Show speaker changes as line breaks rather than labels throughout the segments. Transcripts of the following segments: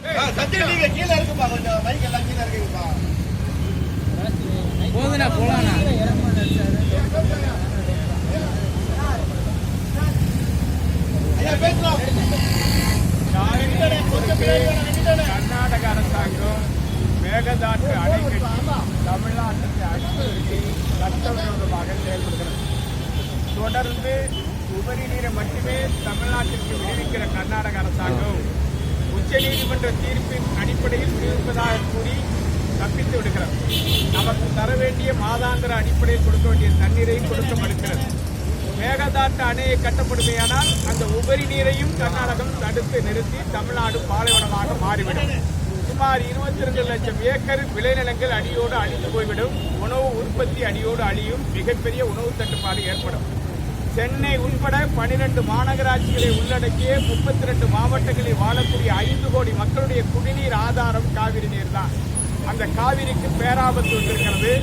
கீழே இருக்குப்பா, கொஞ்சம் பைக் எல்லாம் கீழே இருக்குப்பா.
போதுண்ணா போலாண்ணா.
கர்நாடக அரசாங்கம் மேகதாட்டு அணை கட்டி தமிழ்நாட்டுக்கு அடிப்பதற்கு சட்டவிரோதமாக செயல்படுகிறது. தொடர்ந்து உபரி நீரை மட்டுமே தமிழ்நாட்டிற்கு விடுவிக்கிற கர்நாடக அரசாங்கம் உச்சநீதிமன்ற தீர்ப்பின் அடிப்படையில் விடுவிப்பதாக கூறி தப்பித்து விடுகிறது. நமக்கு தர வேண்டிய மாதாந்திர அடிப்படையில் கொடுக்க வேண்டிய தண்ணீரையும் கொடுக்க மறுக்கிறது. மேகதாட்டு அணையை கட்டப்படுமையானால் அந்த உபரி நீரையும் கர்நாடகம் தடுத்து நிறுத்தி தமிழ்நாடு பாலைவனமாக மாறிவிடும். சுமார் 22 லட்சம் ஏக்கர் விளைநிலங்கள் அடியோடு அழிந்து போய்விடும். உணவு உற்பத்தி அடியோடு அழியும். மிகப்பெரிய உணவு தட்டுப்பாடு ஏற்படும். சென்னை உட்பட 12 மாநகராட்சிகளை உள்ளடக்கிய 32 மாவட்டங்களில் வாழக்கூடிய 5 கோடி மக்களுடைய குடிநீர் ஆதாரம் காவிரி நீர் தான். அந்த காவிரிக்கு பேராபத்து வந்திருக்கிறது.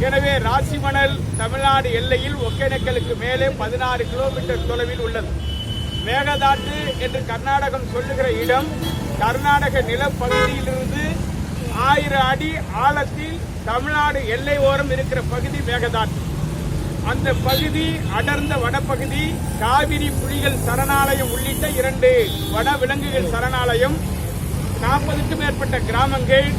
எனவே ராசிமணல் தமிழ்நாடு எல்லையில் ஒகேனக்கலுக்கு மேலே 16 கிலோமீட்டர் தொலைவில் உள்ளது. மேகதாட்டு என்று கர்நாடகம் சொல்லுகிற இடம் கர்நாடக நிலப்பகுதியிலிருந்து 1000 அடி ஆழத்தில் தமிழ்நாடு எல்லை ஓரம் இருக்கிற பகுதி மேகதாட்டு. அந்த பகுதி அடர்ந்த வனப்பகுதி, காவிரி புலிகள் சரணாலயம் உள்ளிட்ட 2 வன விலங்குகள் சரணாலயம், 40க்கும் மேற்பட்ட கிராமங்கள்,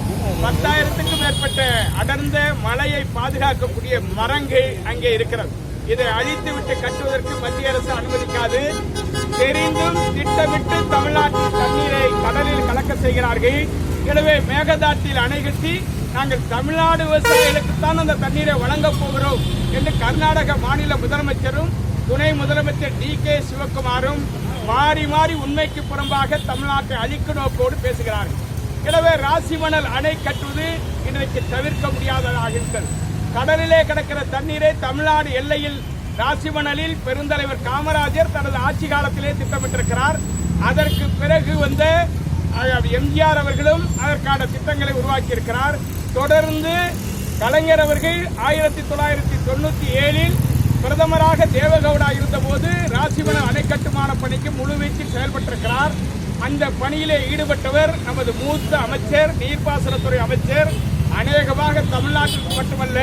10,000க்கும் மேற்பட்ட அடர்ந்த மலையை பாதுகாக்கக்கூடிய மரங்கள் அங்கே இருக்கிறது. இதை அழித்துவிட்டு கட்டுவதற்கு மத்திய அரசு அனுமதிக்காது. தெரிந்தும் திட்டமிட்டு தமிழ்நாட்டின் தண்ணீரை கடலில் கலக்க செய்கிறார்கள். எனவே மேகதாட்டில் அணை கட்டி நாங்கள் தமிழ்நாடு விவசாயிகளுக்குத்தான் அந்த தண்ணீரை வழங்கப் போகிறோம் என்று கர்நாடக மாநில முதலமைச்சரும் துணை முதலமைச்சர் DK சிவக்குமாரும் மாறி மாறி உண்மைக்கு புறம்பாக தமிழ்நாட்டை அழிக்க நோக்கோடு பேசுகிறார்கள். எனவே ராசிமணல் அணை கட்டுவது இன்றைக்கு தவிர்க்க முடியாததாக இருக்கிறது. கடலிலே கிடக்கிற தண்ணீரை தமிழ்நாடு எல்லையில் ராசிமணலில் பெருந்தலைவர் காமராஜர் தனது ஆட்சி காலத்திலே திட்டமிட்டிருக்கிறார். அதற்கு பிறகு வந்த எம்ஜிஆர் அவர்களும் அதற்கான திட்டங்களை உருவாக்கியிருக்கிறார். தொடர்ந்து கலைஞர் அவர்கள் 1997 பிரதமராக தேவகவுடா இருந்தபோது ராசிமணல் அணை கட்டுமான பணிக்கு முழுவீச்சில் செயல்பட்டிருக்கிறார். அந்த பணியிலே ஈடுபட்டவர் நமது மூத்த அமைச்சர், நீர்ப்பாசனத்துறை அமைச்சர். அநேகமாக தமிழ்நாட்டிற்கு மட்டுமல்ல,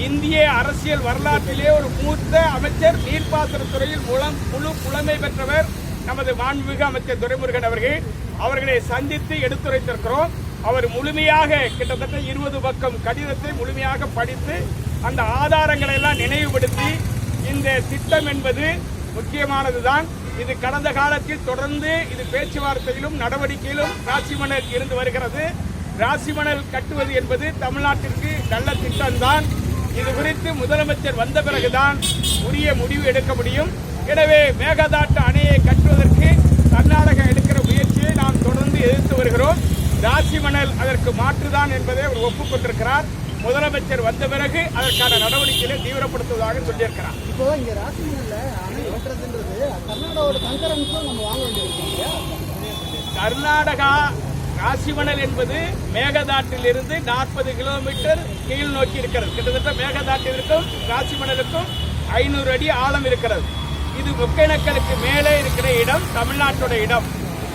இந்திய அரசியல் வரலாற்றிலே ஒரு மூத்த அமைச்சர், நீர்ப்பாசனத்துறையில் முழு புலமை பெற்றவர் நமது மாண்புமிகு அமைச்சர் துரைமுருகன் அவர்கள். அவர்களை சந்தித்து எடுத்துரைத்திருக்கிறோம். அவர் முழுமையாக கிட்டத்தட்ட 20 பக்கம் கடிதத்தை முழுமையாக படித்து அந்த ஆதாரங்களை எல்லாம் நினைவுபடுத்தி இந்த திட்டம் என்பது முக்கியமானதுதான். இது கடந்த காலத்தில் தொடர்ந்து இது பேச்சுவார்த்தையிலும் நடவடிக்கையிலும் ராசிமணல் இருந்து வருகிறது. ராசிமணல் கட்டுவது என்பது தமிழ்நாட்டிற்கு நல்ல திட்டம்தான். இது குறித்து முதலமைச்சர் வந்த பிறகுதான் உரிய முடிவு எடுக்க முடியும். எனவே மேகதாட்டு அணையை கட்டுவதற்கு கர்நாடகம் எடுக்கிற முயற்சியை நாம் தொடர்ந்து எதிர்த்து வருகிறோம். ராசிமணல் அதற்கு மாற்றுதான் என்பதை அவர் ஒப்புக்கொண்டிருக்கிறார். முதலமைச்சர் வந்த பிறகு அதற்கான நடவடிக்கைகளை தீவிரப்படுத்துவதாக சொல்லியிருக்கிறார்.
இப்போ இங்க ராசிமணல்ல அணை கட்டுறதுன்றது கர்நாடகாவோட கங்கரன்ஸும் நம்ம வாங்க வேண்டியிருக்கோம்.
கர்நாடகா ராசிமணல் என்பது மேகதாட்டில் இருந்து 40 கிலோமீட்டர் கீழ் நோக்கி இருக்கிறது. கிட்டத்தட்ட மேகதாட்டிற்கும் ராசிமணலுக்கும் 500 அடி ஆழம் இருக்கிறது. இது ஒகேனக்கலுக்கு மேலே இருக்கிற இடம் தமிழ்நாட்டோட இடம்.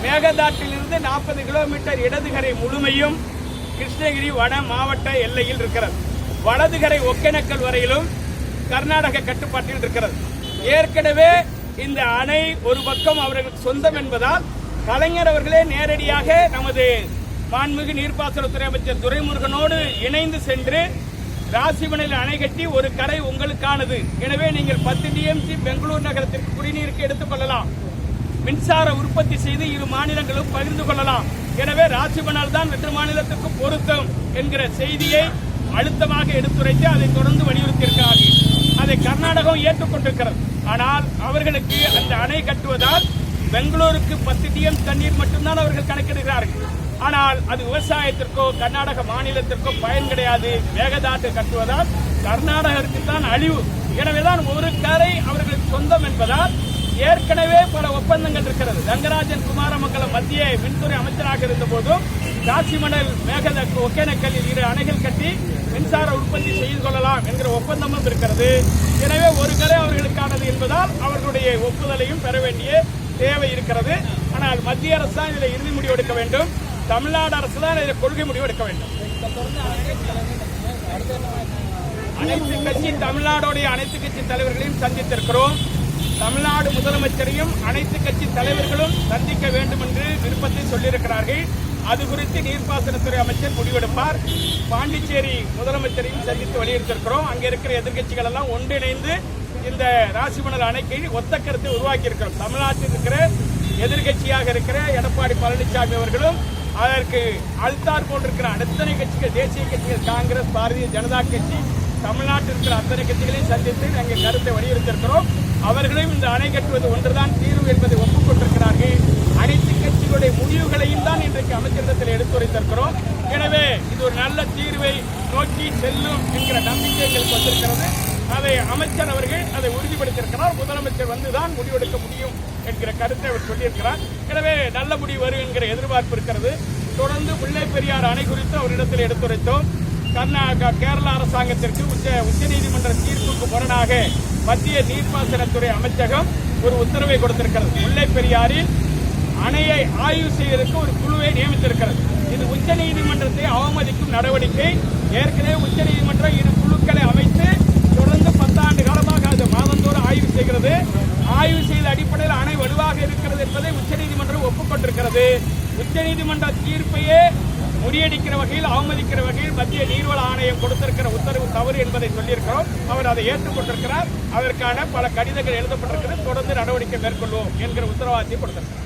மேகதாட்டிலிருந்து 40 கிலோமீட்டர் இடதுகரை முழுமையும் கிருஷ்ணகிரி வன மாவட்ட எல்லையில் இருக்கிறது. வலதுகரை ஒகேனக்கல் வரையிலும் கர்நாடக கட்டுப்பாட்டில் இருக்கிறது. ஏற்கனவே இந்த அணை ஒரு பக்கம் அவர்களுக்கு சொந்தம் என்பதால் கலைஞர் அவர்களே நேரடியாக நமது மாண்புமிகு நீர்ப்பாசனத்துறை அமைச்சர் துரைமுருகனோடு இணைந்து சென்று ராசிமணல் அணை கட்டி ஒரு கரை உங்களுக்கானது, எனவே நீங்கள் 10 TMC பெங்களூர் நகரத்திற்கு குடிநீருக்கு எடுத்துக் கொள்ளலாம், மின்சார உற்பத்தி செய்து 2 மாநிலங்களும் பகிர்ந்து கொள்ளலாம், எனவே ராசிமணல் தான் 2 மாநிலத்துக்கு பொருத்தம் என்கிற செய்தியை அழுத்தமாக எடுத்துரைத்து அதை தொடர்ந்து வலியுறுத்தியிருக்கிறார்கள். அதை கர்நாடகம் ஏற்றுக்கொண்டிருக்கிறது. ஆனால் அவர்களுக்கு அந்த அணை கட்டுவதால் பெங்களூருக்கு 10 TM தண்ணீர் மட்டும்தான் அவர்கள் கணக்கிடுகிறார்கள். ஆனால் அது விவசாயத்திற்கோ கர்நாடக மாநிலத்திற்கோ பயன் கிடையாது. மேகதாட்டு கட்டுவதால் கர்நாடகத்திற்கு தான் அழிவு. எனவேதான் ஒரு கரை அவர்களுக்கு சொந்தம் என்பதால் ஏற்கனவே பல ஒப்பந்தங்கள் இருக்கிறது. ரங்கராஜன் குமாரமங்கலம் மத்திய மின்துறை அமைச்சராக இருந்த போதும் ராசிமணல் ஒகேனக்கல்லில் 2 அணைகள் கட்டி மின்சார உற்பத்தி செய்து கொள்ளலாம் என்கிற ஒப்பந்தமும் இருக்கிறது. எனவே ஒரு கரை அவர்களுக்கானது என்பதால் அவர்களுடைய ஒப்புதலையும் பெற வேண்டிய தேவை இருக்கிறது. ஆனால் மத்திய அரசு தான் இதில் இறுதி முடிவு எடுக்க வேண்டும். தமிழ்நாடு அரசு தான் இதை கொள்கை முடிவு எடுக்க வேண்டும். அனைத்து கட்சி தமிழ்நாடுடைய அனைத்து கட்சி தலைவர்களையும் சந்தித்திருக்கிறோம். தமிழ்நாடு முதலமைச்சரையும் அனைத்து கட்சி தலைவர்களும் சந்திக்க வேண்டும் என்று விருப்பத்தை சொல்லியிருக்கிறார்கள். அது குறித்து நீர்ப்பாசனத்துறை அமைச்சர் முடிவெடுப்பார். பாண்டிச்சேரி முதலமைச்சரையும் சந்தித்து வலியுறுத்தியிருக்கிறோம். அங்கே இருக்கிற எதிர்க்கட்சிகள் எல்லாம் ஒன்றிணைந்து இந்த ராசிமணல் அணைக்கு ஒத்த கருத்தை உருவாக்கி இருக்கிறோம். தமிழ்நாட்டில் இருக்கிற எதிர்க்கட்சியாக இருக்கிற எடப்பாடி பழனிசாமி அவர்களும் அதற்கு அல்தார் போன்றிருக்கிற அத்தனை கட்சிகள், தேசிய கட்சிகள், காங்கிரஸ், பாரதிய ஜனதா கட்சி, தமிழ்நாட்டில் இருக்கிற அத்தனை கட்சிகளையும் சந்தித்து நாங்கள் கருத்தை வலியுறுத்தியிருக்கிறோம். அவர்களையும் இந்த அணை கட்டுவது ஒன்றுதான் தீர்வு என்பதை ஒப்புக்கொண்டிருக்கிறார்கள். அனைத்து கட்சிகளுடைய முடிவுகளையும் தான் இன்றைக்கு அமைச்சரிடத்தில் எடுத்துரைத்திருக்கிறோம். எனவே இது ஒரு நல்ல தீர்வை நோக்கி செல்லும் என்கிற நம்பிக்கை எங்களுக்கு வந்திருக்கிறது. அதை அமைச்சர் அவர்கள் அதை உறுதிப்படுத்தியிருக்கிறார். முதலமைச்சர் வந்துதான் முடிவெடுக்க முடியும் என்கிற கருத்தை அவர் சொல்லியிருக்கிறார். எனவே நல்ல முடிவு வரும் என்கிற எதிர்பார்ப்பு இருக்கிறது. தொடர்ந்து முல்லை பெரியாறு அணை குறித்து அவரிடத்தில் எடுத்துரைத்தோம். கேரள அரசாங்கத்திற்கு உச்சநீதிமன்ற தீர்ப்புக்கு முரணாக மத்திய நீர்ப்பாசனத்துறை அமைச்சகம் ஒரு உத்தரவை கொடுத்திருக்கிறது. முல்லை பெரியாறில் அணையை ஆய்வு செய்வதற்கு ஒரு குழுவை நியமித்திருக்கிறது. இது உச்சநீதிமன்றத்தை அவமதிக்கும் நடவடிக்கை. ஏற்கனவே உச்சநீதிமன்றம் இரு குழுக்களை அமைத்து தொடர்ந்து 10 ஆண்டு காலமாக அது மாதந்தோறும் ஆய்வு செய்கிறது. ஆய்வு செய்த அடிப்படையில் அணை வலுவாக இருக்கிறது என்பதை உச்சநீதிமன்றம் ஒப்புக்கொண்டிருக்கிறது. உச்சநீதிமன்ற தீர்ப்பையே முறியடிக்கிற வகையில், அவமதிக்கிற வகையில் மத்திய நீர்வள ஆணையம் கொடுத்திருக்கிற உத்தரவு தவறு என்பதை சொல்லியிருக்கிறோம். அவர் அதை ஏற்றுக்கொண்டிருக்கிறார். அதற்கான பல கடிதங்கள் எழுதப்பட்டிருக்கிறது. தொடர்ந்து நடவடிக்கை மேற்கொள்வோம் என்கிற உத்தரவாதத்தை கொடுத்திருக்கிறார்.